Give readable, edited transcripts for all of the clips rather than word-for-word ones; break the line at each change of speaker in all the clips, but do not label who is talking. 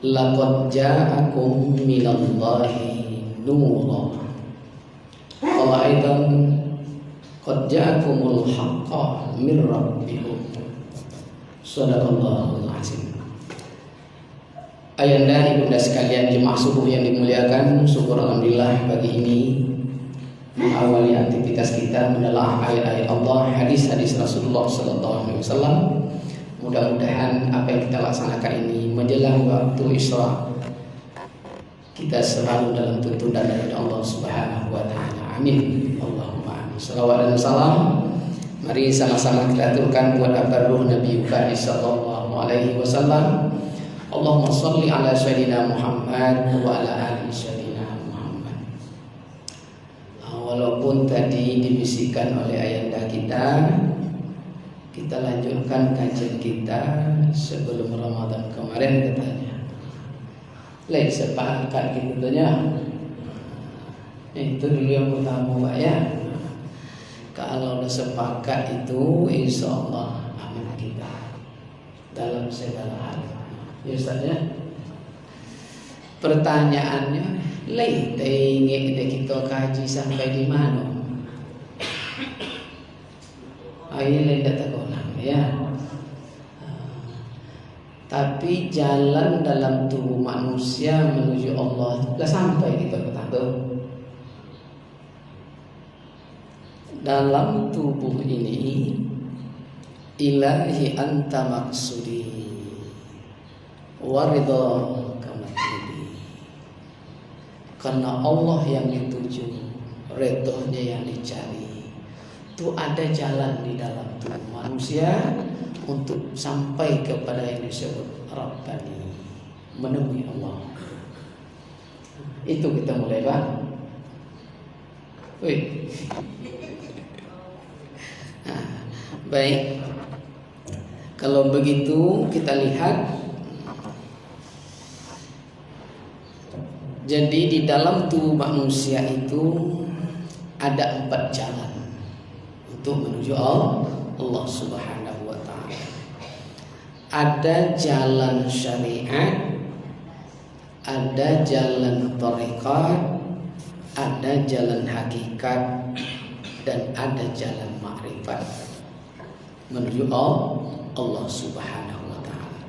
Laqad ja'akum minallahi nurun. Qala aidan qad ja'akumul haqqu min rabbikum. Shadaqallahul azim. Ayanda ibunda sekalian jemaah subuh yang dimuliakan, syukur alhamdulillah pagi ini mengawali aktivitas kita menelaah ayat-ayat Allah, hadis-hadis Rasulullah sallallahu alaihi wasallam. Mudah-mudahan apa yang kita laksanakan ini menjelang waktu Isra kita selalu dalam tuntunan dari Allah Subhanahu wa taala. Amin. Allahumma amin. Salawat dan salam mari sama-sama kita aturkan buat abaruh Nabi sallallahu alaihi wasallam. Allahumma shalli ala sayyidina Muhammad wa ala ali sayyidina Muhammad. Walaupun tadi dibisikkan oleh ayanda kita lanjutkan kajian kita sebelum Ramadan kemarin katanya. Lain sepakat gitu katanya. Itu dulu yang pertama Pak ya. Kalau udah sepakat itu insya Allah aman kita dalam segala hal. Ya Ustaz ya. Pertanyaannya, lain ingin kita kaji sampai di mana? Ayo lain tak takonan ya. Tapi jalan dalam tubuh manusia menuju Allah sudah sampai kita kata. Dalam tubuh ini ilahi anta maksudi waridha kamatlubi. Karena Allah yang dituju, redhonya yang dicari. Itu ada jalan di dalam tubuh manusia untuk sampai kepada yang disebut Rabbani, menemui Allah. Itu kita mulai Pak. Nah, baik. Kalau begitu kita lihat. Jadi di dalam tubuh manusia itu ada 4 jalan untuk menuju Allah Subhanahu wa taala. Ada jalan syariat, ada jalan thariqat, ada jalan hakikat, dan ada jalan makrifat menuju Allah Subhanahu wa taala.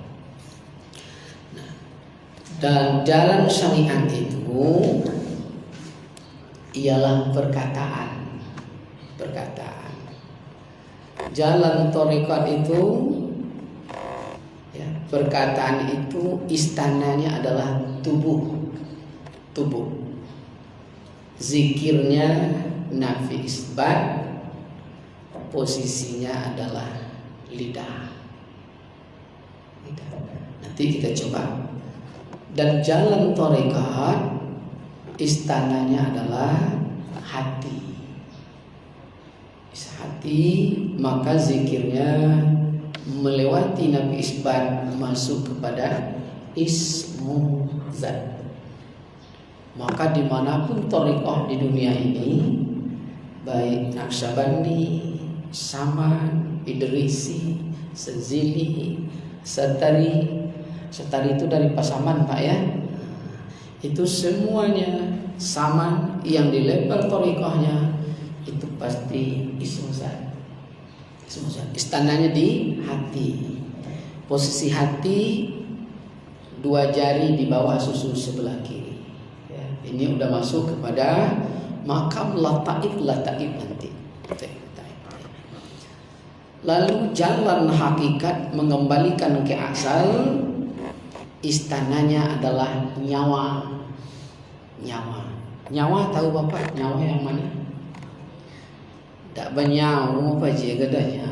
Nah, dan jalan syariat itu ialah perkataan. Jalan thariqat itu ya, perkataan itu istananya adalah tubuh. Zikirnya nafi isbat, posisinya adalah lidah. Nanti kita coba. Dan jalan thariqat istananya adalah hati. Maka zikirnya melewati nafi isbat masuk kepada ismu zat. Maka dimanapun thariqah di dunia ini, baik Naqsyabandi, Saman, Idrisi, Sezili, Satari itu dari Pasaman Pak ya. Itu semuanya Saman yang di level thariqahnya itu pasti ismu zat. Istananya di hati. Posisi hati 2 jari di bawah susu sebelah kiri. Ya, ini udah masuk kepada makam lataif nanti. Lalu jalan hakikat mengembalikan ke asal, istananya adalah nyawa. Nyawa tahu Bapak nyawa yang mana? Tak bernyawa apa je gadanya.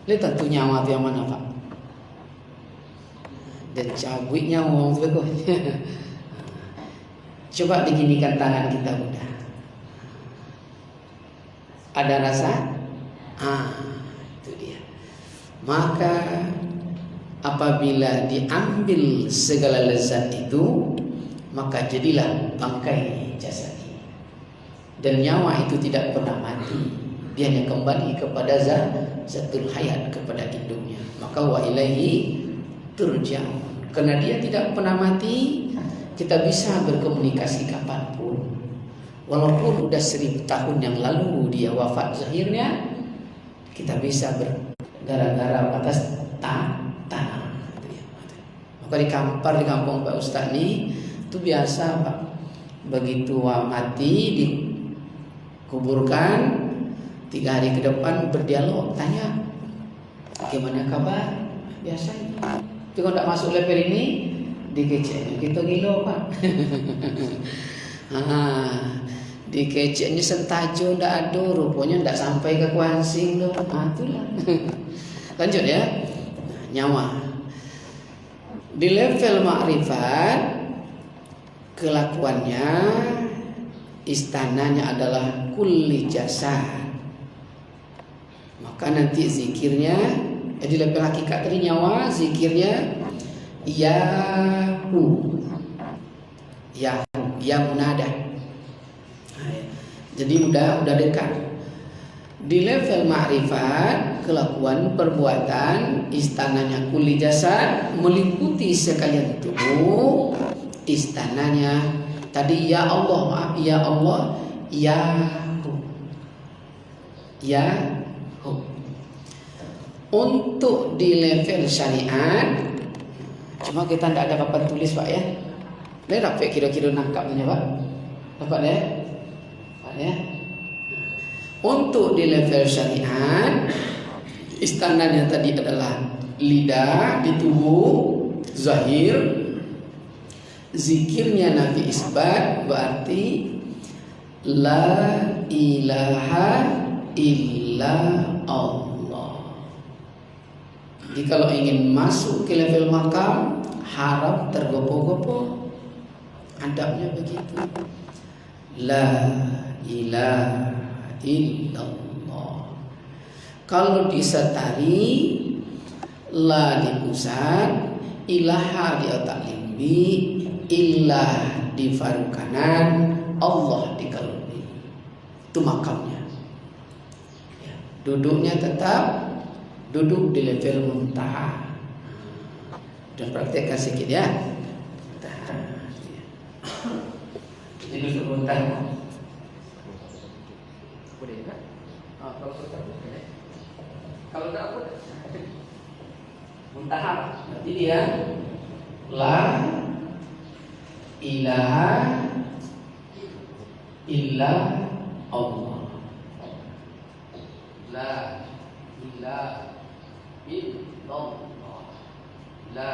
Lihat tu nyawa tu yang mana Pak? Dan cabut nyawa tu betul. Coba diginikan tangan kita udah. Ada rasa? Itu dia. Maka apabila diambil segala lezat itu, maka jadilah bangkai jasad. Dan nyawa itu tidak pernah mati. Dia hanya kembali kepada zatul hayat, kepada induknya. Maka wa ilaihi turja'un. Karena dia tidak pernah mati, kita bisa berkomunikasi kapanpun. Walaupun udah 1000 tahun yang lalu dia wafat zahirnya, kita bisa gara-gara batas tanah. Maka di kampung Pak Ustaz ini itu biasa Pak. Begitu mati dikuburkan, 3 hari ke depan berdialog, tanya bagaimana kabar, biasa itu. Tapi kalau tidak masuk level ini dikeceknya kita gila Pak. Dikeceknya sentajo ndak ada, rupanya ndak sampai ke Kuansing loh. Itulah. Lanjut ya. Nyawa. Di level makrifat, kelakuannya istananya adalah kulli jasad. Maka nanti zikirnya di level hakikat tadi nyawa, zikirnya yahu, ya munada. Jadi udah dekat. Di level ma'rifat, kelakuan perbuatan istananya kulli jasad, meliputi sekalian tubuh. Istananya tadi ya Allah, yahu. Untuk di level syariat, cuma kita tidak ada papan tulis Pak ya. Ini dapat kira-kira nangkapnya Pak. Dapat ya? Pak ya. Untuk di level syariat, istananya tadi adalah lidah di tubuh zahir. Zikirnya Nabi isbat berarti la ilaha illa Allah. Jadi kalau ingin masuk ke level makam, harap tergopoh-gopoh. Adabnya begitu. La ilaha illallah. Kalau disetari, la di pusat, ilaha di otak limbi, illah di faru kanan, Allah di kalbi. Itu makamnya. Ya, duduknya tetap duduk di level muntaha. Dan praktekkan sedikit ya. Jadi duduk muntaha. Boleh enggak? Kalau enggak apa? Muntaha. Berarti dia la ilaha illa Allah. La ilaha illallah. La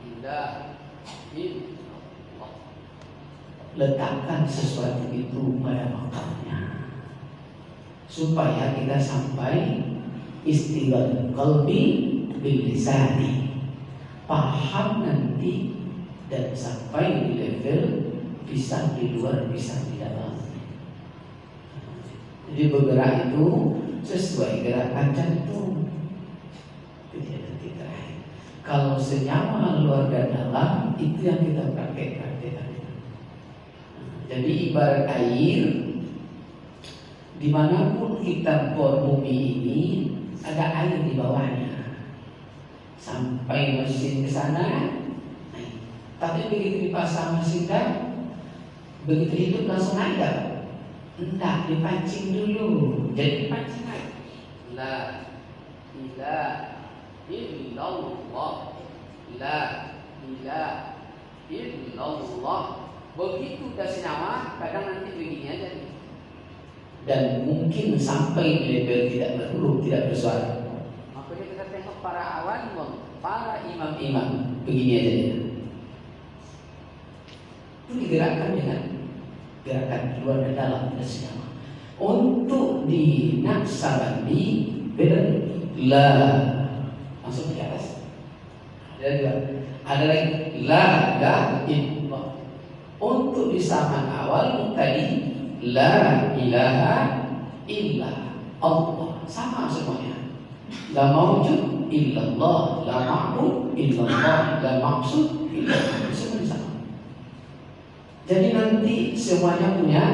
ilaha illallah. Letakkan sesuatu itu pada makamnya, supaya kita sampai istighfar qalbi bil lisani, paham nanti dan sampai di level bisa di luar, bisa di dalam. Jadi bergerak itu sesuai gerakan jantung. Kalau senyawa luar dan dalam, itu yang kita praktekkan. Jadi ibarat air, dimanapun kita bor bumi ini ada air di bawahnya. Sampai mesin ke sana, tapi begitu dipasang mesin kan, begitu hidup langsung ada. Enggak, dipancing dulu. Jadi dipancing air. La ilaha illallah, la ilaha illallah. Begitu udah senyawa, kadang nanti begini aja nih. Dan mungkin sampai di level tidak berhuruf, tidak bersuara. Makanya kita tengok para awan, para imam-imam begini aja ya. Itu digerakkan dengan gerakan luar dan dalam dan senyawa. Untuk di Naksabandi beda la langsung di atas. Ada lagi la illallah. Untuk di zaman awal tadi la ilaha illa Allah, sama semuanya. La mawjud illallah, la ma'bud illallah, la maqsud illallah, semuanya sama. Jadi nanti semuanya punya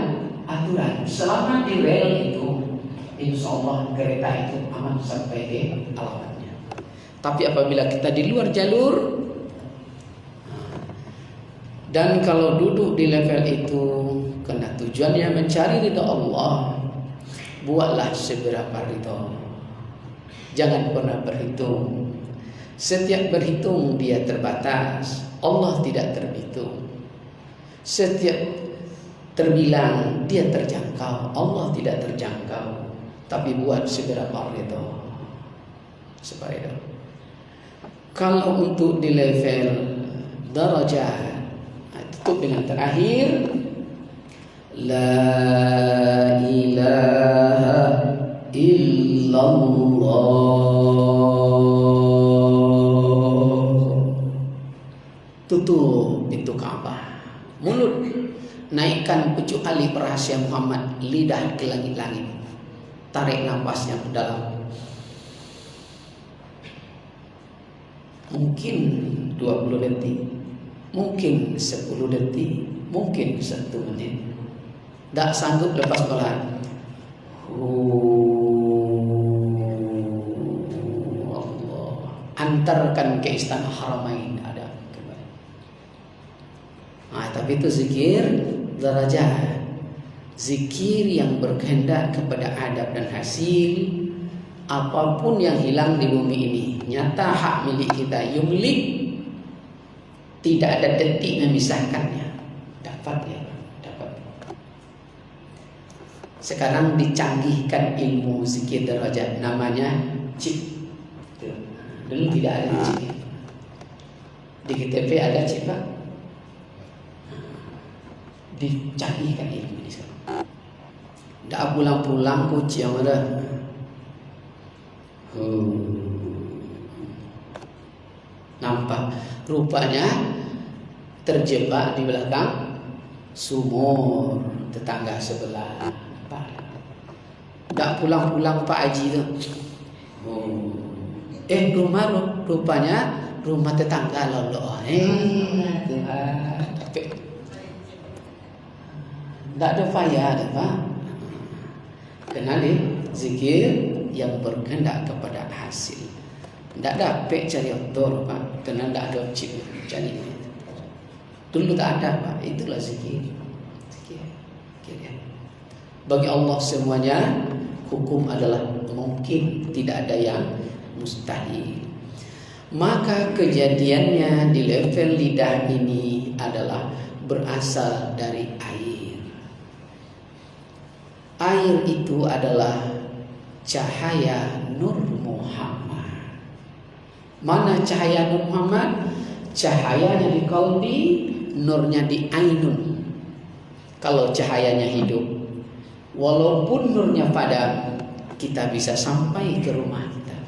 aturan. Selama di rel itu, insya Allah kereta itu aman sampai ke alamatnya. Tapi apabila kita di luar jalur, Dan kalau duduk di level itu karena tujuannya mencari ridha Allah, buatlah seberapa ridha. Jangan pernah berhitung. Setiap berhitung dia terbatas, Allah tidak terhitung. Setiap terbilang dia terjangkau, Allah tidak terjangkau. Tapi buat seberapa ridha. Supaya kalau untuk di level darajat, tutup dengan terakhir, la ilaha illallah. Tutup pintu Ka'bah. Mulut naikkan pucuk alif rahasia Muhammad, lidah ke langit-langit. Tarik nafasnya ke dalam. Mungkin 20 detik, mungkin 10 detik, mungkin 1 menit. Tak sanggup lepas pelan. Allah. Antarkan ke istana Haramain ada kembali. Tapi itu zikir darajat. Zikir yang berkehendak kepada adab dan hasil. Apapun yang hilang di bumi ini, nyata hak milik kita, yumlik, tidak ada detik memisahkannya. Dapat ya, dapat. Sekarang dicanggihkan ilmu zikir darajat, namanya chip. Dulu tidak ada chip. Di KTP ada chip, Pak. Dicanggihkan ilmu ini sekarang. Tidak pulang-pulang kucing yang ada. Nampak rupanya terjebak di belakang sumur tetangga sebelah. Tak pulang-pulang Pak Haji tu. Rumah rupanya rumah tetangga lolo. Tapi tak ada payah dah Pak. Kenali zikir yang berkehendak kepada hasil. Tak dapat cari otor Pak, kerana tak ada chip cari. Dulu tak ada Pak, itulah zikir. Zikir. Bagi Allah semuanya hukum adalah mungkin, tidak ada yang mustahil. Maka kejadiannya di level lidah ini adalah berasal dari air. Air itu adalah cahaya Nur Muhammad. Mana cahaya Nur Muhammad? Cahayanya di qalbi, nurnya di ainun. Kalau cahayanya hidup, walaupun nurnya padam, kita bisa sampai ke rumah kita.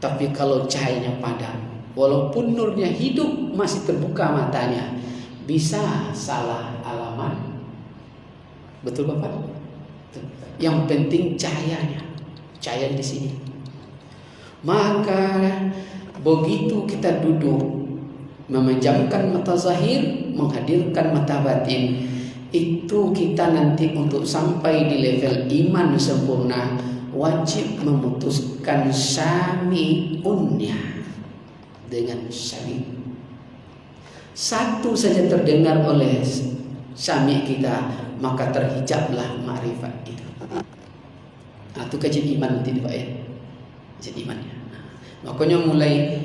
Tapi kalau cahayanya padam, walaupun nurnya hidup, masih terbuka matanya, bisa salah alamat. Betul Bapak? Yang penting cahayanya, cahaya di sini. Maka begitu kita duduk memejamkan mata zahir, menghadirkan mata batin, itu kita nanti untuk sampai di level iman sempurna wajib memutuskan sami'unnya dengan sami'. Satu saja terdengar oleh sami' kita, maka terhijablah ma'rifat itu. Itu kajian iman nanti Pak ya. Kajian imannya. Makanya mulai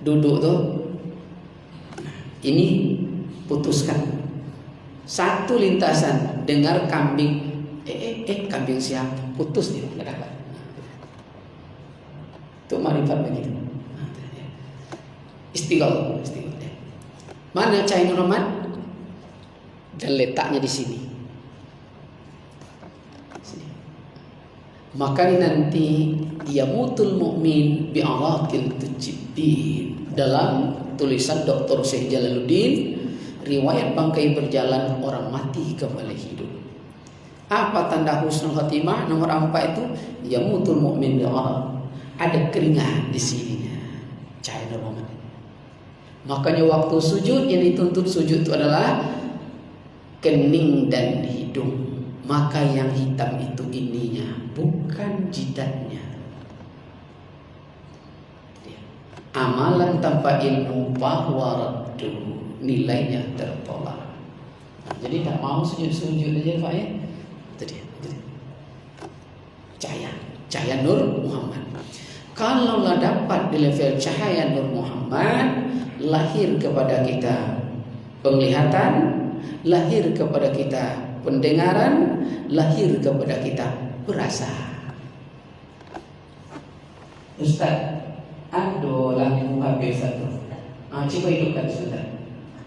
duduk tuh, ini putuskan. Satu lintasan dengar kambing, kambing siapa? Putus dia, nggak dapat. Itu ma'rifat begitu. Istighfar. Mana cahaya Nur Muhammad? Dan letaknya di sini. Maka nanti yamutul mu'min bi'araqil tujibbin. Dalam tulisan Dr. Syekh Jalaluddin, riwayat bangkai berjalan, orang mati kembali hidup. Apa tanda husnul khatimah? Nomor 4 itu yamutul mu'min bi'araq. Ada keringat di sini. Cahaya Muhammad. Makanya waktu sujud yang dituntut sujud itu adalah kening dan hidung. Maka yang hitam itu ininya, bukan jidatnya. Amalan tanpa ilmu bahwa raddu. nilainya tertolak. Jadi tak mau sujud-sujud aja Pak ya. Itu dia. Cahaya Nur Muhammad. Kalaulah dapat di level cahaya Nur Muhammad, lahir kepada kita penglihatan, lahir kepada kita pendengaran, lahir kepada kita perasa. Ustaz, aduh lagu habis satu. Coba hidupkan sebentar.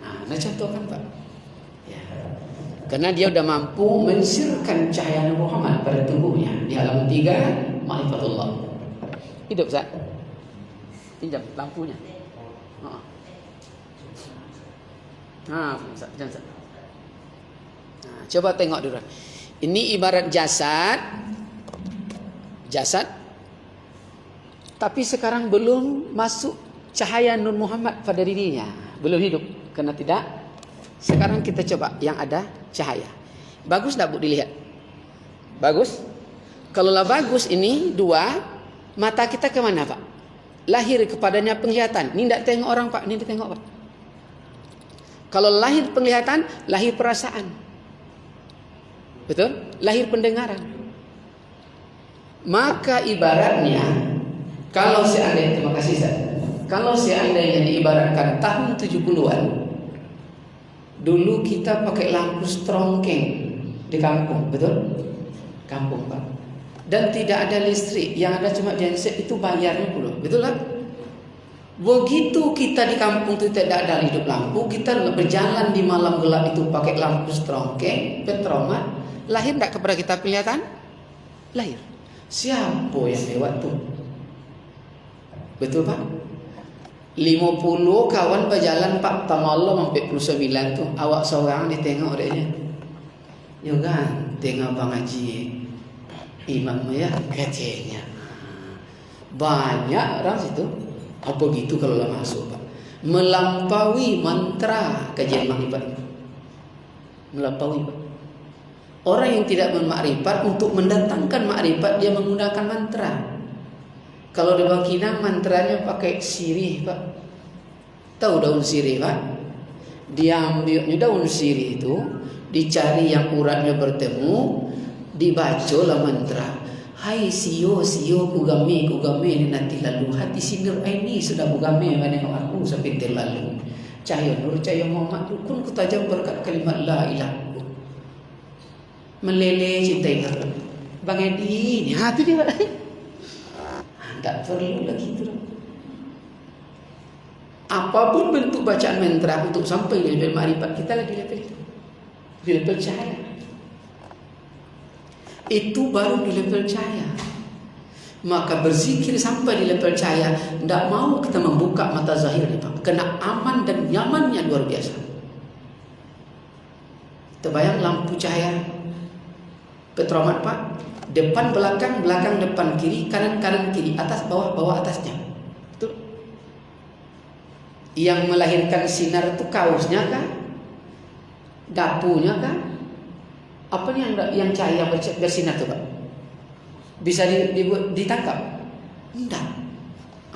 Nah contohkan Pak. Ya. Karena dia udah mampu mensirkan cahaya Nur Muhammad pada tubuhnya. Di halaman 3, Ma'rifatullah. Hidup Ustaz. Pinjam lampunya. Jangan. Coba tengok dulu. Ini ibarat jasad. Tapi sekarang belum masuk cahaya Nur Muhammad pada dirinya. Belum hidup. Karena tidak. Sekarang kita coba yang ada cahaya. Bagus tak Bu dilihat? Bagus? Kalaulah bagus ini dua, mata kita kemana Pak? Lahir kepadanya penglihatan. Ini tidak tengok orang Pak, ini ditengok Pak. Kalau lahir penglihatan, lahir perasaan. Betul? Lahir pendengaran. Maka ibaratnya, kalau seandainya, terima kasih Ustaz. Kalau seandainya diibaratkan tahun 70-an, dulu kita pakai lampu strongkeng di kampung, betul? Kampung Pak. Dan tidak ada listrik, yang ada cuma genset, itu bayarnya puluh, betul lah? Begitu kita di kampung itu tidak ada hidup lampu, kita berjalan di malam gelap itu pakai lampu strongkeng, petromat, lahir tidak kepada kita penglihatan? Lahir. Siapa yang lewat tuh? Betul Pak? 50 kawan berjalan Pak Tamalam 49 tuh, awak seorang ditengok dia. Ya kan, tengok Bang Haji Imam ya katanya. Banyak orang situ. Apa gitu kalau lah masuk Pak? Melampaui mantra kajian makrifat. Melampaui Pak. Orang yang tidak bermakrifat, untuk mendatangkan makrifat dia menggunakan mantra. Kalau di Bangkinang mantranya pakai sirih Pak. Tahu daun sirih Pak? Dia ambilnya daun sirih itu, dicari yang uratnya bertemu, dibacalah mantra. Hai sio kugame ni nanti lalu, hati sinir ini sudah kugame menengok aku sampai terlalu. Cahaya Nur cahaya Muhammad rukun ku tajam berkat kalimat la ilaha. Meleleh cinta itu. Bang Edi ni itu dia. Tak perlu lagi itu. Apapun bentuk bacaan mantra untuk sampai di level makrifat, kita lagi level itu. Di level cahaya. Itu baru di level cahaya. Maka berzikir sampai di level cahaya, tidak mau kita membuka mata zahirnya Pak. Kena aman dan nyamannya luar biasa. Terbayang lampu cahaya petromat Pak, depan belakang, belakang depan, kiri kanan kanan kiri, atas bawah bawah atasnya. Betul? Yang melahirkan sinar itu kaosnya kah? Dapunya kah? Apa nih yang cahaya bersinar itu Pak? Bisa ditangkap? Tidak.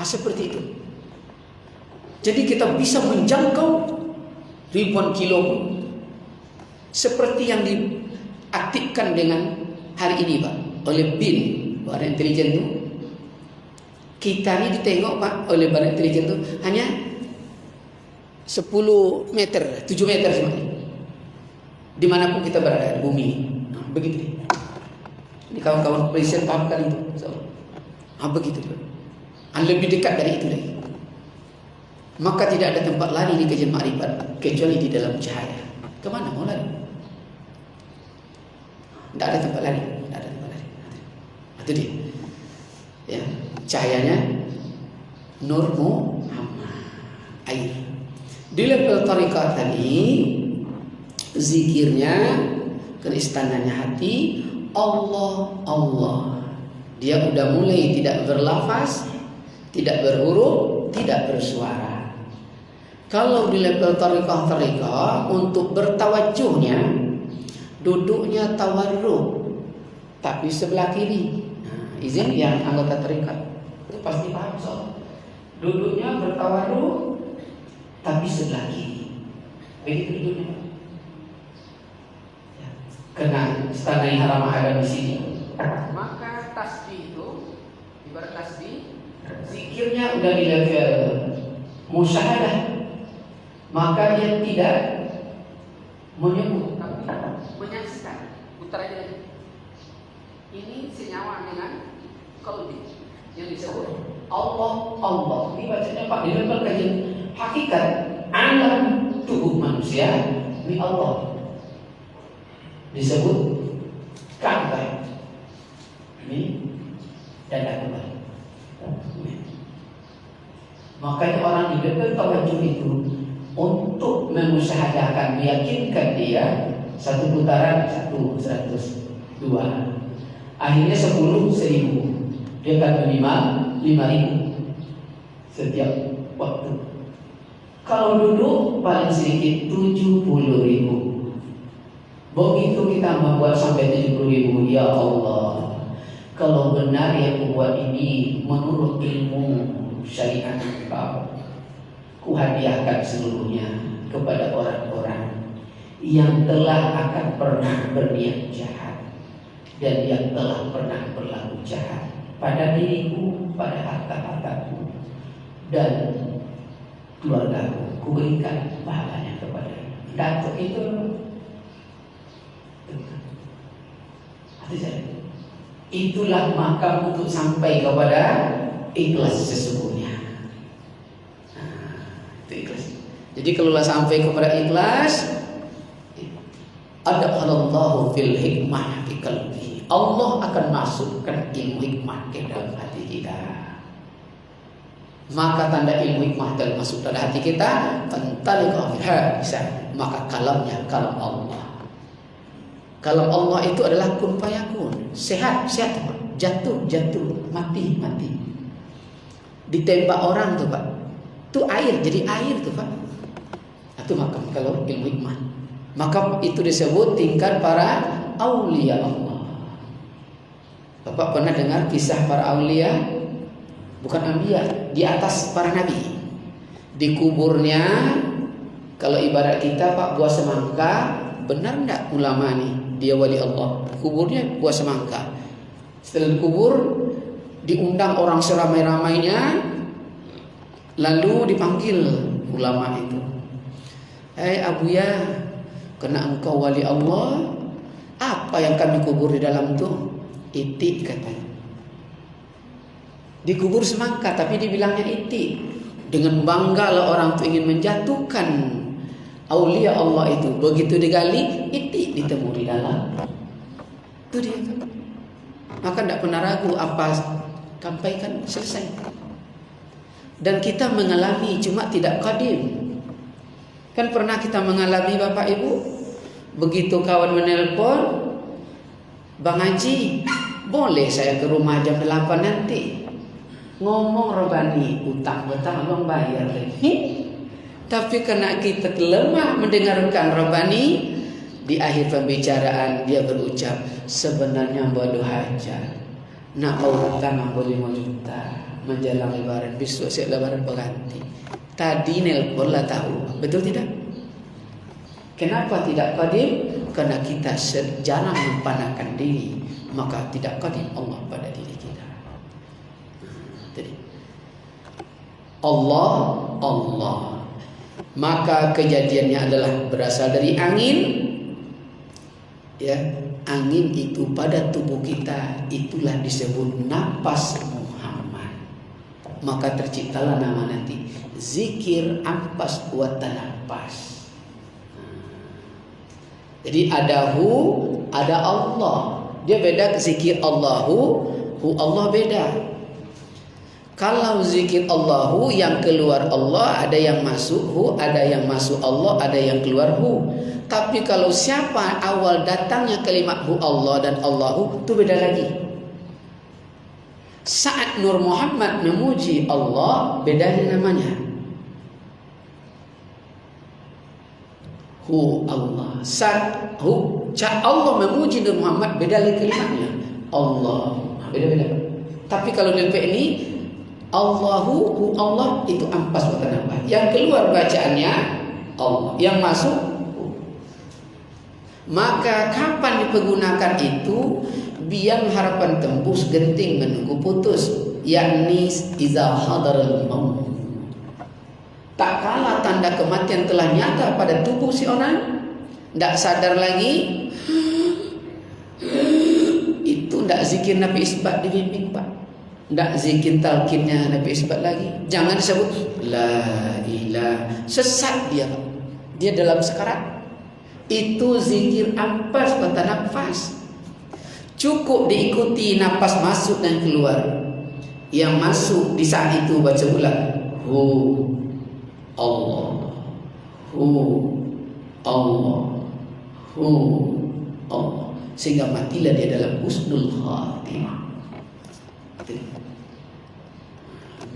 Seperti itu. Jadi kita bisa menjangkau ribuan kilo seperti yang diaktifkan dengan hari ini Pak oleh BIN, Badan Intelijen itu. Kita ini ditengok Pak oleh Badan Intelijen itu hanya 10 meter, 7 meter semuanya. Dimanapun kita berada di bumi, begitu. Ini kawan-kawan kepolisian paham kan itu, begitu. Lebih dekat dari itu lagi. Maka tidak ada tempat lari di kajian makrifat kecuali di dalam cahaya. Kemana mau lari? Tidak ada tempat lari, tidak ada tempat lari. Itu dia. Ya, cahayanya Nur Muhammad, air. Di level tariqah tadi, zikirnya keistananya hati Allah Allah. Dia udah mulai tidak berlafaz, tidak berhuruf, tidak bersuara. Kalau di level tariqah untuk bertawajuhnya, duduknya tawarruk, tapi sebelah kiri. Izin yang anggota tariqah itu pasti paham soal duduknya bertawarruk, tapi sebelah kiri. Begitu hidupnya, Pak. Ya. Karena tanah haram ada di sini. Maka tasbih itu ibarat tasbih, zikirnya udah di level musyahadah. Maka dia tidak menyebut, tapi menyaksikan. Putar aja lagi. Ini senyawa dengan qalbi yang disebut Allah. Ini bacanya Pak di level kajian hakikat alam tubuh manusia ini Allah disebut Ka'bah. Ini dada kembali. Makanya orang di level tawajuh itu untuk memusyahadahkan, meyakinkan dia satu putaran 100, 2, akhirnya 10, 1000, dia akan menerima 5.000 setiap waktu. Kalau duduk paling sedikit 70.000. Begitu kita membuat sampai 70.000, ya Allah, kalau benar yang membuat ini menurut ilmu syariat Engkau, ku hadiahkan seluruhnya kepada orang-orang yang telah akan pernah berniat jahat dan yang telah pernah berlaku jahat pada diriku, pada harta-hartaku dan keluargaku. Ku berikan pahalanya kepada datuk itu. Itulah maka untuk sampai kepada ikhlas sesungguhnya. Itu ikhlas. Jadi kalau sampai kepada ikhlas, adkhalallahu fil hikmah fi qalbi. Allah akan masukkan ilmu hikmah ke dalam hati kita. Maka tanda ilmu hikmah telah masuk dalam hati kita, fantaliqa bisa. Maka kalamnya kalam Allah. Kalam Allah itu adalah kun fayakun. Sehat, jatuh, mati. Ditembak orang tuh Pak, itu air, jadi air tuh Pak. Itu maka kalau ilmu hikmah, maka itu disebut tingkat para aulia Allah. Bapak pernah dengar kisah para aulia? Bukan anbiya, di atas para nabi. Di kuburnya, kalau ibarat kita Pak buah semangka, benar enggak ulama nih dia wali Allah? Kuburnya buah semangka. Setelah kubur diundang orang seramai-ramainya, lalu dipanggil ulama itu. Abuya, kena engkau wali Allah, apa yang kami kubur di dalam itu? Itik katanya. Dikubur semangka tapi dibilangnya itik. Dengan bangga lah orang itu ingin menjatuhkan aulia Allah itu. Begitu digali, itik ditemu di dalam. Itu dia. Maka tidak pernah ragu apa sampaikan, selesai. Dan kita mengalami, cuma tidak qadim. Kan pernah kita mengalami Bapak Ibu, begitu kawan menelpon, Bang Haji, boleh saya ke rumah jam 8 nanti? Ngomong Robani, utang-utang abang bayar lagi. Tapi karena kita lemah mendengarkan Robani, di akhir pembicaraan dia berucap, sebenarnya bodoh aja. Nak mau hutang 5 juta menjelang lebaran, besok siap lebaran berganti. Tadi nelpon lah tahu, betul tidak? Kenapa tidak qadim? Karena kita jarang mempanahkan diri, maka tidak qadim Allah pada diri kita. Jadi Allah. Maka kejadiannya adalah berasal dari angin. Ya, angin itu pada tubuh kita itulah disebut nafas Muhammad. Maka terciptalah nama nanti zikir ampas wa tanafas. Jadi ada hu, ada Allah. Dia beda zikir Allahu, hu Allah beda. Kalau zikir Allahu yang keluar Allah, ada yang masuk hu, ada yang masuk Allah, ada yang keluar hu. Tapi kalau siapa awal datangnya kalimat hu Allah dan Allahu, itu beda lagi. Saat Nur Muhammad memuji Allah, bedanya namanya hu Allah. Saat hu Allah memuji Nur Muhammad, beda lagi kalimatnya Allah, beda-beda. Tapi kalau di ini Allahu hu Allah, itu ampas wa tanafas. Yang keluar bacaannya Allah. Yang masuk. Maka kapan dipergunakan itu? Biang harapan tembus, genting menunggu putus, yakni iza hadaral maut. Tak kala tanda kematian telah nyata pada tubuh si orang, tidak sadar lagi, itu tidak zikir Nabi Isbat dibimbing Pak, tidak zikir talqinnya Nabi Isbat lagi. Jangan disebut la ilaha, sesat dia dalam sekarat. Itu zikir ampas kata nafas. Cukup diikuti nafas masuk dan keluar. Yang masuk di saat itu baca ulang hu Allah, hu Allah, hu Allah, sehingga matilah dia dalam husnul khatimah.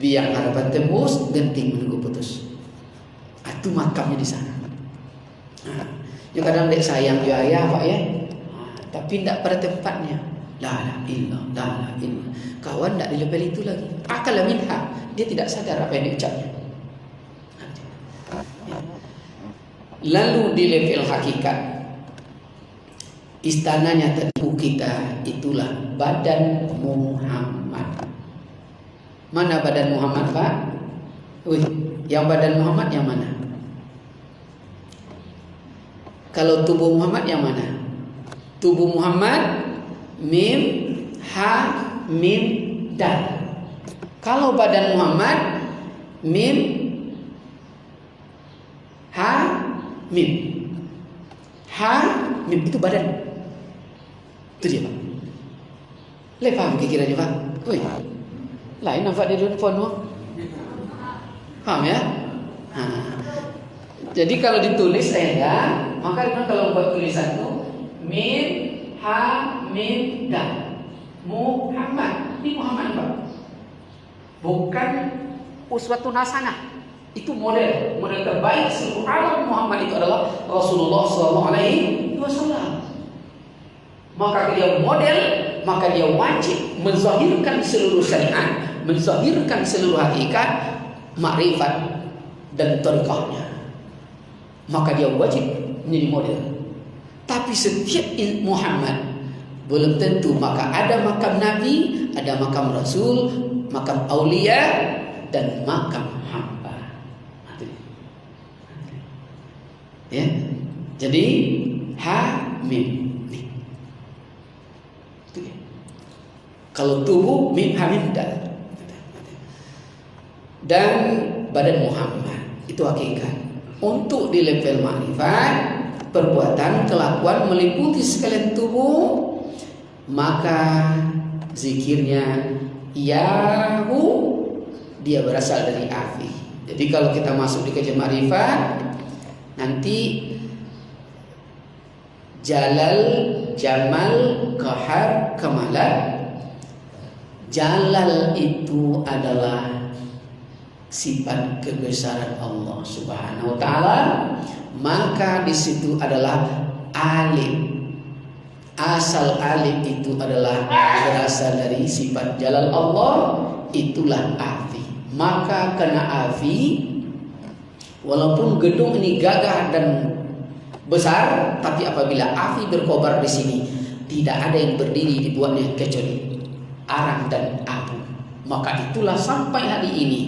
Biar harapan tembus, genting menunggu putus. Itu makamnya di sana. Ya kadang dek sayang ya ayah Pak ya, tapi tidak pada tempatnya. La ilah. Kawan tidak di level itu lagi. Akal minha, dia tidak sadar apa yang diucapnya. Lalu di level hakikat, istananya tertipu kita, itulah badan Muhammad. Mana badan Muhammad Pak? Yang badan Muhammad yang mana? Kalau tubuh Muhammad yang mana? Tubuh Muhammad mim ha mim dal. Kalau badan Muhammad mim ha mim. Ha mim itu badan. Itu dia Pak. Paham kira-kiranya Pak? Lain nampak dia dulu phone. Paham ya? Jadi kalau ditulis saya, maka kalau buat tulisan itu mim ha mim dal. Muhammad, ini Muhammad Pak. Bukan uswatun hasanah. Itu model terbaik seluruh alam. Muhammad itu adalah Rasulullah SAW. Maka dia model, maka dia wajib menzahirkan seluruh syariat, menzahirkan seluruh hakikat, makrifat dan tariqahnya. Maka dia wajib menjadi model. Tapi setiap Muhammad belum tentu, maka ada makam Nabi, ada makam Rasul, makam Aulia, dan makam hamba. Ya, jadi ha mim. Kalau tubuh mim ha mim dal. Dan badan Muhammad itu hakikat. Untuk di level makrifat, perbuatan, kelakuan meliputi sekalian tubuh, maka zikirnya Yahu, dia berasal dari afi. Jadi kalau kita masuk di kajian makrifat, nanti Jalal, Jamal, Qahar, Kamalat. Jalal itu adalah sifat kebesaran Allah Subhanahu wa taala, maka di situ adalah alim. Asal alim itu adalah berasal dari sifat jalal Allah, itulah afi. Maka kena afi, walaupun gedung ini gagah dan besar, tapi apabila afi berkobar di sini, tidak ada yang berdiri dibuatnya kecuali arang dan abu. Maka itulah sampai hari ini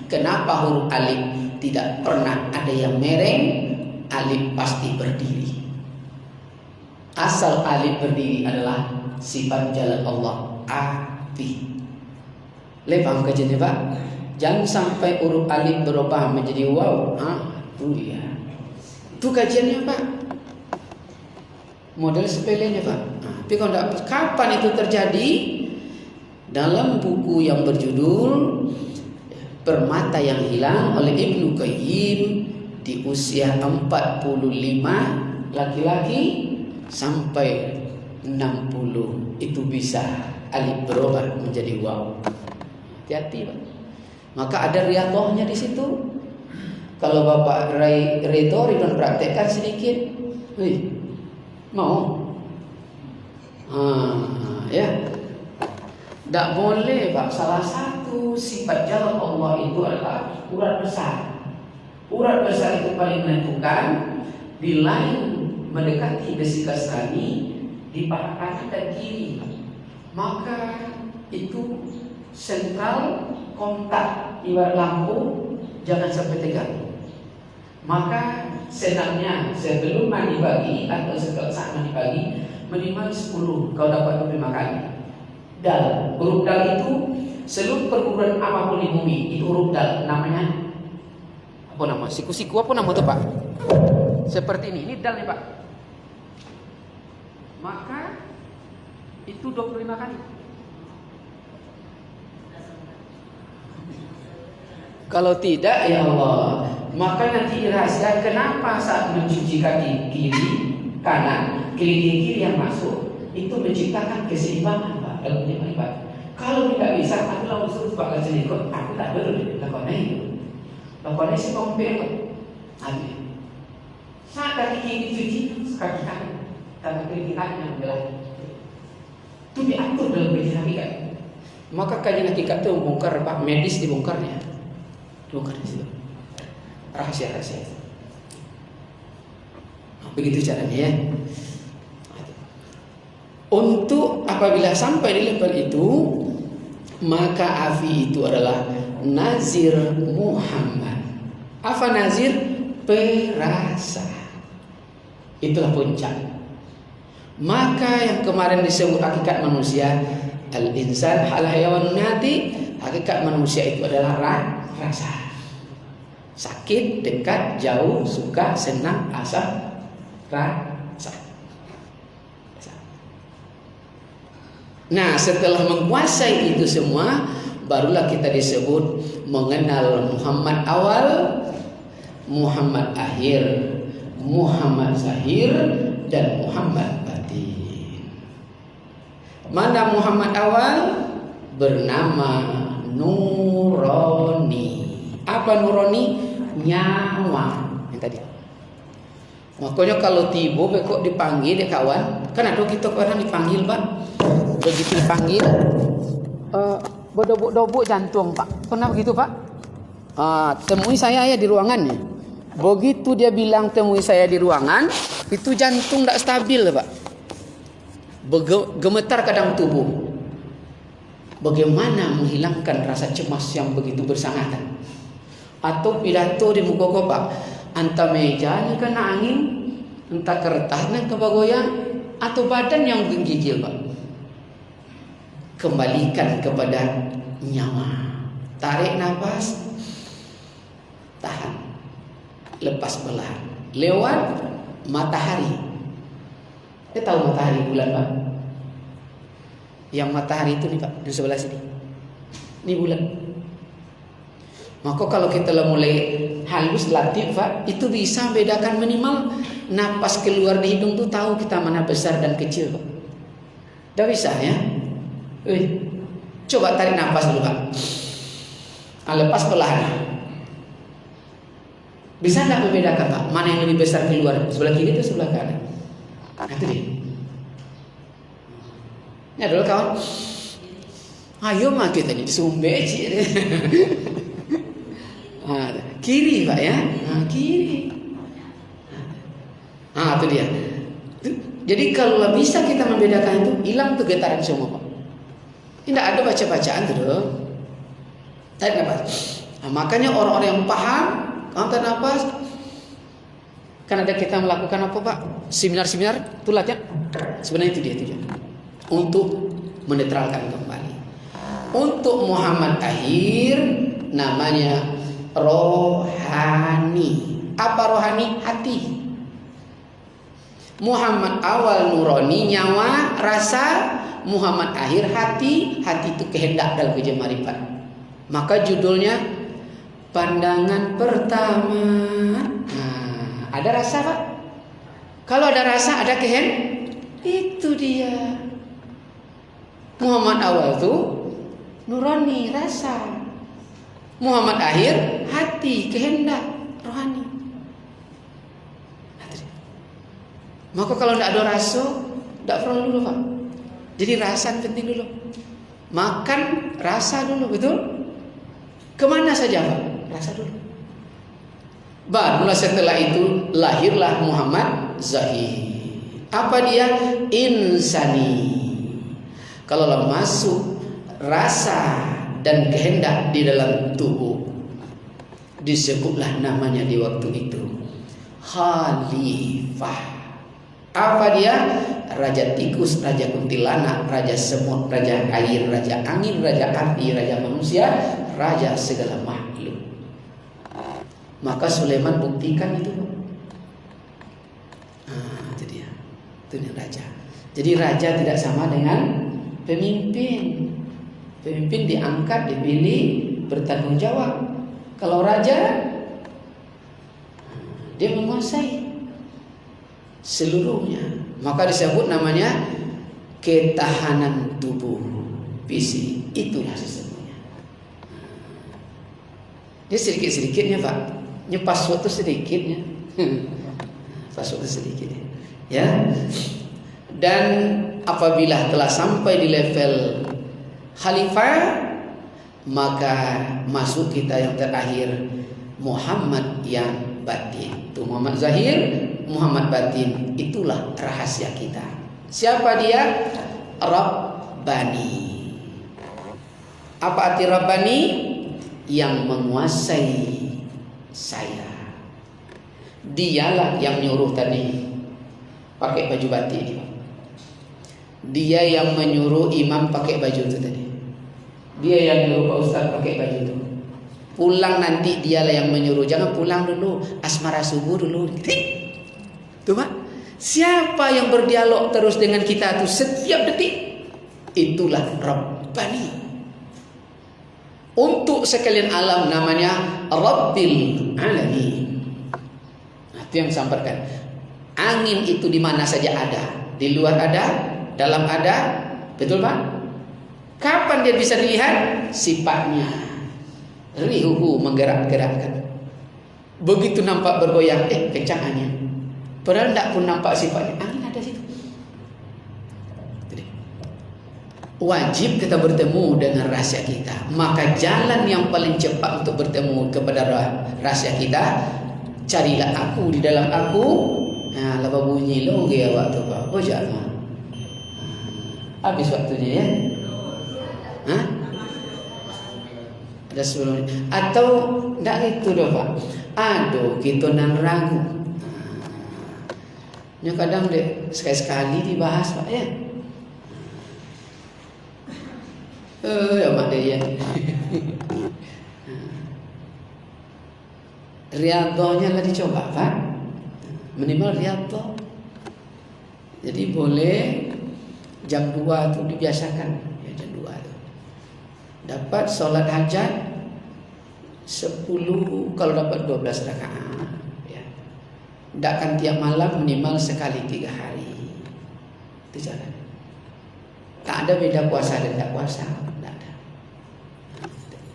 kenapa huruf alif tidak pernah ada yang mereng, alif pasti berdiri. Asal alif berdiri adalah sifat jalal Allah, afi. Paham kajiannya Pak? Jangan sampai huruf alif berubah menjadi waw. Itu dia. Itu kajiannya Pak. Model sepelenya Pak. Tapi kalau tidak, kapan itu terjadi? Dalam buku yang berjudul Permata yang Hilang oleh Ibnu Qayyim, di usia 45 laki-laki sampai 60 itu bisa alif berubah menjadi waw. Hati-hati Pak. Maka ada riyadhahnya di situ. Kalau Bapak Ridwan praktekkan sedikit, mau? Ya. Tak boleh Pak. Salah satu sifat jalal Allah itu adalah urat besar. Urat besar itu paling menentukan. Bila mendekati besi kasrani di paha kanan dan kiri, maka itu sentral kontak ibarat lampu jangan sampai tegang. Maka senangnya sebelum mandi pagi atau saat mandi pagi minimal 10 kau dapat 5 kali. Dal, huruf dal itu seluruh perguruan apapun di bumi itu huruf dal, namanya apa nama? Siku-siku apa nama itu Pak? Seperti ini dal nih Pak. Maka itu 25 kali. Kalau tidak ya Allah, maka nanti rahasia kenapa saat mencuci kaki kiri kanan, kiri yang masuk itu menciptakan keseimbangan Pak dalam ibadah. Kalau tidak bisa, aku langsung bakal sedikit. Aku tak perlu lakukan itu. Lakukan sih kompil. Habis. Saat kaki kiri dicuci, kaki kanan, tangan kiri kanan yang belah. Itu diatur dalam medis hakikat. Maka kajian hakikat itu membongkar Pak, medis dibongkarnya. Dibongkar di situ. Rahasia-rahasia itu. Begitu caranya ya. Untuk apabila sampai di level itu, maka Afi itu adalah Nazir Muhammad. Apa Nazir? Perasa. Itulah puncak. Maka yang kemarin disebut hakikat manusia, al-insan hal hayawan nati, hakikat manusia itu adalah rasa. Sakit, dekat, jauh, suka, senang, asal, rasa. Nah, setelah menguasai itu semua, barulah kita disebut mengenal Muhammad awal, Muhammad akhir, Muhammad zahir, dan Muhammad batin. Mana Muhammad awal? Bernama Nurani. Apa Nurani? Nyawa. Yang tadi. Makanya kalau tiba kok dipanggil deh kawan, kan ada kita orang dipanggil Pak. Begitu dipanggil, berdobuk-dobuk jantung Pak. Pernah begitu Pak? Temui saya ya di ruangannya. Begitu dia bilang temui saya di ruangan, itu jantung tidak stabil Pak. Gemetar kadang tubuh. Bagaimana menghilangkan rasa cemas yang begitu bersangatan? Atau pidato di muka kau Pak, entah mejanya kena angin, entah kertasnya kebagoyang, atau badan yang menggigil Pak. Kembalikan kepada nyawa. Tarik nafas, tahan, lepas perlahan. Lewat matahari. Kita tahu matahari bulan Pak? Yang matahari itu nih Pak, di sebelah sini. Ini bulan. Maka kalau kita mulai halus latif Pak, itu bisa bedakan minimal napas keluar di hidung tuh tahu kita mana besar dan kecil Pak. Udah bisa ya? Coba tarik nafas dulu Pak. Lepas perlahan. Bisa nggak membedakan Pak? Mana yang lebih besar keluar? Sebelah kiri atau sebelah kanan? Itu dia. Ini adalah kawan. Ayo mah kita ini sumbeci. Kiri Pak ya. Kiri. Itu dia. Jadi kalau bisa kita membedakan itu, hilang tuh getaran semua Pak. Tidak ada baca-bacaan tuh. Tarik nafas. Makanya orang-orang yang paham, angkat nafas. Kan ada kita melakukan apa Pak? Seminar-seminar, tuh latihan. Sebenarnya itu dia tujuan. Untuk menetralkan kembali. Untuk Muhammad akhir, namanya rohani. Apa rohani? Hati. Muhammad awal nurani, nyawa, rasa. Muhammad akhir hati. Hati itu kehendak dalam kerja marifat. Maka judulnya pandangan pertama. Ada rasa Pak? Kalau ada rasa ada kehendak. Itu dia. Muhammad awal itu nurani, rasa. Muhammad akhir hati, kehendak, rohani. Maka kalau tidak ada rasa, tidak perlu dulu Pak. Jadi rasa penting dulu. Makan rasa dulu, betul? Kemana saja Pak? Rasa dulu. Barulah setelah itu lahirlah Muhammad Zahid. Apa dia? Insani. Kalau masuk rasa dan kehendak di dalam tubuh, disebutlah namanya di waktu itu Khalifah. Apa dia? Raja tikus, raja kuntilanak, raja semut, raja air, raja angin, raja api, raja manusia, raja segala makhluk. Maka Sulaiman buktikan itu. Itu dia. Itu dia raja. Jadi raja tidak sama dengan pemimpin. Pemimpin diangkat, dipilih, bertanggung jawab. Kalau raja, dia menguasai seluruhnya. Maka disebut namanya ketahanan tubuh, fisik. Itulah sesungguhnya. Dia sedikit-sedikitnya Pak. Ini password itu sedikitnya. Password itu sedikit ya. Dan apabila telah sampai di level khalifah, maka masuk kita yang terakhir, Muhammad yang batin. Itu Muhammad Zahir, Muhammad batin. Itulah rahasia kita. Siapa dia? Rabbani. Apa arti Rabbani? Yang menguasai saya. Dialah yang nyuruh tadi pakai baju batik. Dia yang menyuruh imam pakai baju itu tadi. Dia yang nyuruh Pak Ustaz pakai baju itu. Pulang nanti dialah yang menyuruh. Jangan pulang dulu, asmara subuh dulu. Tuh Pak. Siapa yang berdialog terus dengan kita itu setiap detik? Itulah Rabbani. Untuk sekalian alam namanya Rabbil Alamin. Nah, itu yang disampaikan. Angin itu di mana saja ada. Di luar ada, dalam ada. Betul Pak? Kapan dia bisa dilihat? Sifatnya. Rihuhu, menggerak-gerakkan. Begitu nampak bergoyang, kencang angin. Padahal tidak pun nampak sifatnya. Angin ada situ. Wajib kita bertemu dengan rahasia kita. Maka jalan yang paling cepat untuk bertemu kepada rahasia kita, carilah aku di dalam aku. Nah, lepas bunyi logi awak tu Pak. Oh jangan. Habis waktunya ya. Hah? Ada sebelum ini. Atau tidak itu doh Pak. Aduh, kita nan ragu. Nya kadang deh sekali-sekali dibahas Pak ya. Ya mak dia. Riyadhahnya lah dicoba Pak. Minimal riyadhah. Jadi boleh jam 2 itu dibiasakan ya, jam 2 itu. Dapat sholat hajat 10, kalau dapat 12 rakaat ya. Tidakkan tiap malam, minimal sekali 3 hari. Itu jalan. Tak ada beda puasa dan tak puasa. Tak ada.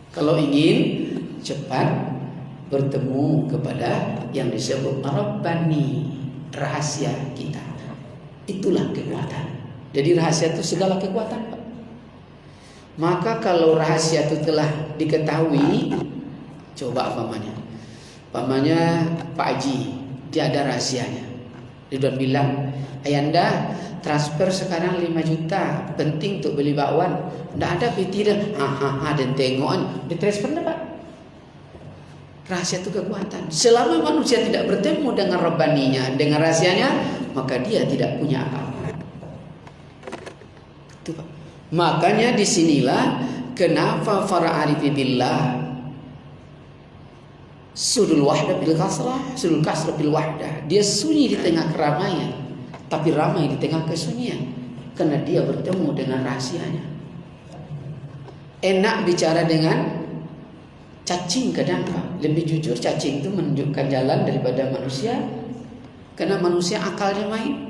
Kalau ingin cepat bertemu kepada yang disebut Rabbani, rahasia kita. Itulah kekuatan. Jadi rahasia itu segala kekuatan Pak. Maka kalau rahasia itu telah diketahui, coba pamannya Pak Haji, dia ada rahasianya. Dia bilang, Ayanda transfer sekarang 5 juta, penting untuk beli bakwan. Tidak ada PT dah. Dan tengok ditransfer dah Pak. Rahasia itu kekuatan. Selama manusia tidak bertemu dengan Rabbaninya, dengan rahasianya, maka dia tidak punya apa-apa. Itu Pak. Makanya disinilah kenapa para arifi billah sudul wahdah bil kasrah, sudul kasrah bil wahdah. Dia sunyi di tengah keramaian, tapi ramai di tengah kesunyian, karena dia bertemu dengan rahasianya. Enak bicara dengan cacing kadang Pak. Lebih jujur cacing itu menunjukkan jalan daripada manusia, karena manusia akalnya main.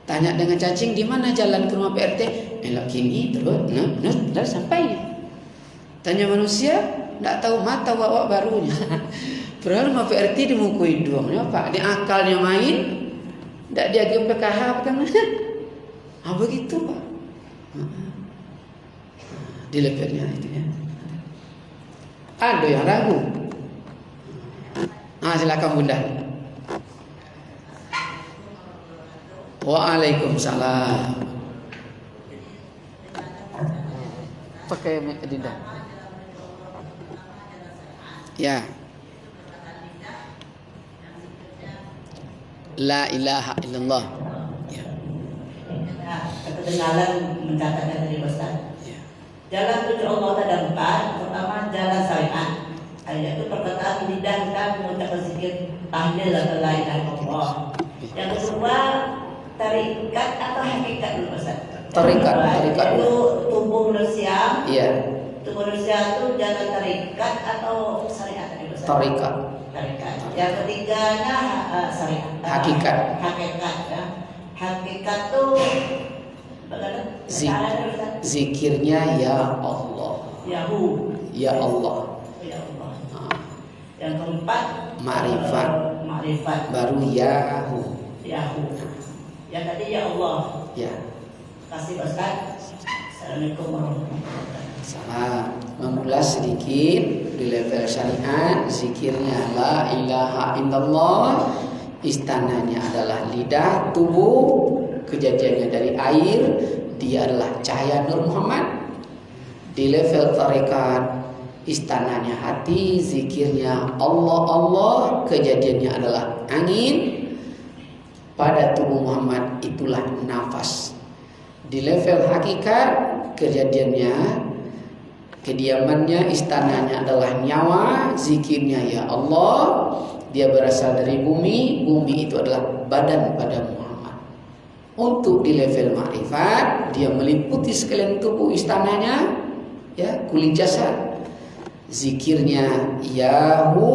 Tanya dengan cacing, di mana jalan ke rumah PRT? Elok kini terus sampai. Tanya manusia, tidak tahu mata wawak barunya. Padahal rumah PRT dimukui doangnya Pak. Dia akalnya main, tidak diagem PKH kan? Begitu Pak. Di levelnya itu ya. Ada yang ragu. Silakan Bunda. Waalaikumsalam. Pakai Dinda. Ya. La ilaha illallah. Ya.
Ketinggalan mencatatnya dari Ustaz.
Ya.
Jalan tujuh Allah ada 4. Pertama jalan syariat. Yaitu perkataan lidah kita mengucapkan zikir tahlil atau la ilaha illallah. Yang kedua tarikat atau hakikat dulu Ustaz.
Tarikat.
Itu tubuh manusia.
Iya.
Tubuh manusia itu jalan tarikat atau syariat tadi Ustaz.
Tarikat.
Yang ketiganya syariat.
Hakikat.
Hakikat ya. Hakikat itu
Zikirnya ya Allah.
Yahu.
Ya Allah.
Ya Allah. Yang keempat
Ma'rifat. Baru Yahu.
Yang tadi ya Allah.
Ya.
Kasih Ustaz. Assalamualaikum warahmatullahi wabarakatuh.
Salam. Mengulas sedikit di level syariat. Zikirnya la ilaha illallah. Istananya adalah lidah, tubuh. Kejadiannya dari air. Dia adalah cahaya Nur Muhammad. Di level tarekat, istananya hati, zikirnya Allah Allah, kejadiannya adalah angin. Pada tubuh Muhammad itulah nafas. Di level hakikat, kejadiannya, kediamannya, istananya adalah nyawa, zikirnya ya Allah. Dia berasal dari bumi, bumi itu adalah badan pada Muhammad. Untuk di level ma'rifat, dia meliputi sekalian tubuh istananya, ya, kulit jasad. Zikirnya Yahu,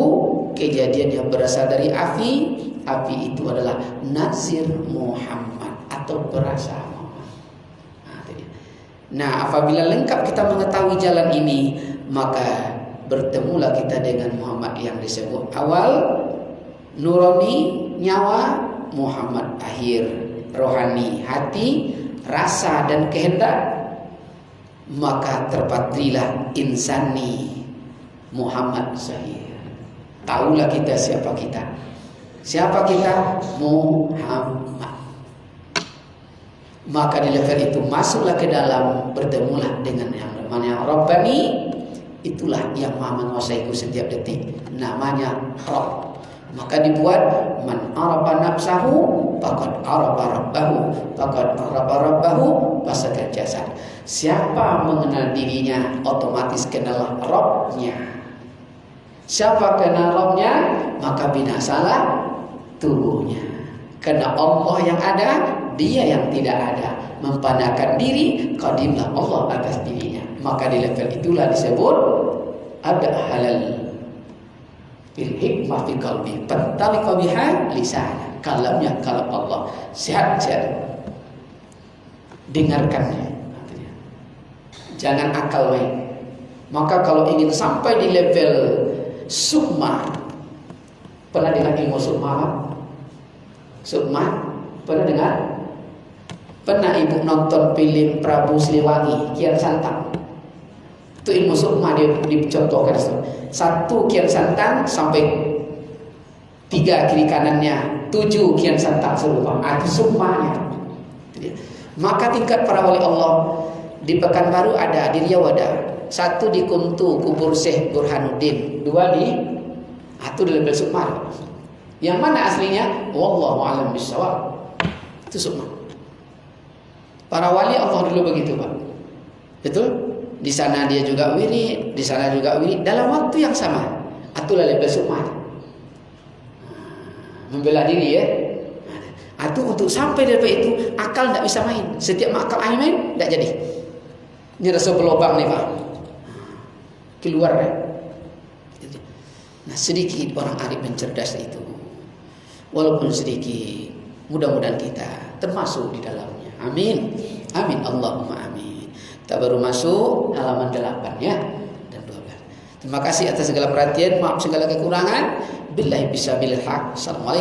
kejadian yang berasal dari api. Api itu adalah Nazir Muhammad atau berasa Muhammad. Nah, apabila lengkap kita mengetahui jalan ini, maka bertemulah kita dengan Muhammad yang disebut awal, nurani, nyawa, Muhammad akhir, rohani, hati, rasa dan kehendak. Maka terpatrilah insani Muhammad Zahir. Taulah kita siapa kita. Siapa kita? Muhammad. Maka di level itu masuklah ke dalam, bertemulah dengan yang namanya Rabbani. Itulah yang maha menguasaiku setiap detik. Namanya Rabb. Maka dibuat man arafa nafsahu faqad arafa rabbahu, faqad arafa rabbahu fasakat jasad. Siapa mengenal dirinya, otomatis kenal Rabbnya. Siapa kenal Rabbnya, maka binasalah tubuhnya. Karena Allah yang ada, dia yang tidak ada. Mempanakan diri, qadimlah Allah atas dirinya. Maka di level itulah disebut ada halal bil hikmah fi qalbi, fantaliqa biha lisana. Kalamnya kalam Allah, sehat-sehat. Dengarkannya. Jangan akal main. Maka kalau ingin sampai di level sukma, pernah dengar ilmu sukma? Sukma, pernah dengar? Pernah ibu nonton film Prabu Siliwangi, Kian Santang? Itu ilmu sukma dia dicontohkan. Satu Kian Santang sampai 3 kiri kanannya, 7 Kian Santang serupa. Itu sukmanya. Maka tingkat para wali Allah di Pekanbaru ada, di Riau ada. 1 di Kuntu, kubur Syekh Burhanuddin. 2 di itu di level sukma. Yang mana aslinya? Wallahu a'lam bishawab. Itu sukma. Para wali Allah dulu begitu, Pak. Betul? Di sana dia juga wirid, di sana juga wirid dalam waktu yang sama. Itulah level sukma. Membela diri ya. Itu untuk sampai dari itu akal tidak bisa main. Setiap akal main tidak jadi. Ini rasa berlubang nih Pak. Keluar ya. Nah sedikit orang arif yang cerdas itu. Walaupun sedikit, mudah-mudahan kita termasuk di dalamnya. Amin. Amin. Allahumma amin. Kita baru masuk halaman 8 ya. Dan 12. Terima kasih atas segala perhatian. Maaf segala kekurangan. Billahi bisabilil haq. Assalamualaikum.